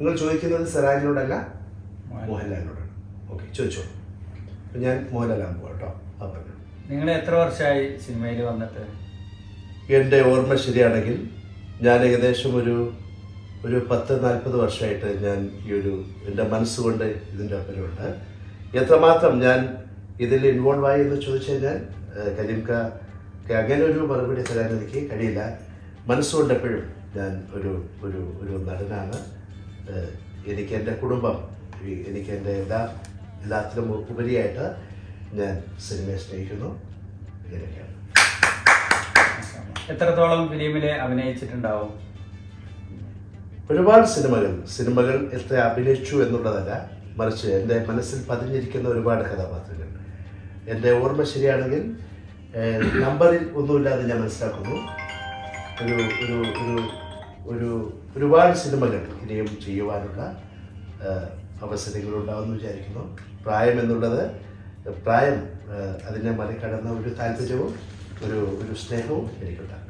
നിങ്ങൾ ചോദിക്കുന്നത് സിറാജിനോടല്ല, മോഹൻലാലിനോടാണ്. ഓക്കെ, ചോദിച്ചോ. ഞാൻ മോഹൻലാലാണ് പോകാം കേട്ടോ. അപ്പം നിങ്ങൾ എത്ര വർഷമായി സിനിമയിൽ വന്നിട്ട്? എൻ്റെ ഓർമ്മ ശരിയാണെങ്കിൽ ഞാൻ ഏകദേശം ഒരു 10-40 വർഷമായിട്ട് ഞാൻ എൻ്റെ മനസ്സുകൊണ്ട് ഇതിൻ്റെ ഒപ്പരമുണ്ട്. എത്രമാത്രം ഞാൻ ഇതിൽ ഇൻവോൾവ് ആയി എന്ന് ചോദിച്ചു കഴിഞ്ഞാൽ കരീംക്ക് അങ്ങനെ ഒരു മറുപടി തരാൻ എനിക്ക് കഴിയില്ല. മനസ്സുകൊണ്ട് എപ്പോഴും ഞാൻ ഒരു നടനാണ്. എനിക്ക് എൻ്റെ കുടുംബം, എനിക്ക് എൻ്റെ എല്ലാത്തിലും ഉപരിയായിട്ട് ഞാൻ സിനിമയെ സ്നേഹിക്കുന്നു. ഇങ്ങനെയൊക്കെയാണ്. എത്രത്തോളം ഫിലിമിൽ അഭിനയിച്ചിട്ടുണ്ടാവും? ഒരുപാട് സിനിമകൾ എത്ര അഭിനയിച്ചു എന്നുള്ളതല്ല, മറിച്ച് എൻ്റെ മനസ്സിൽ പതിഞ്ഞിരിക്കുന്ന ഒരുപാട് കഥാപാത്രങ്ങൾ. എൻ്റെ ഓർമ്മ ശരിയാണെങ്കിൽ നമ്പറിൽ ഒന്നുമില്ലാതെ ഞാൻ മനസ്സിലാക്കുന്നു ഒരുപാട് സിനിമകൾ ഇനിയും ചെയ്യുവാനുള്ള അവസരങ്ങളുണ്ടാവുമെന്ന് വിചാരിക്കുന്നു. പ്രായം അതിനെ മറികടന്ന ഒരു താല്പര്യവും ഒരു സ്നേഹവും എനിക്കുണ്ടാകും.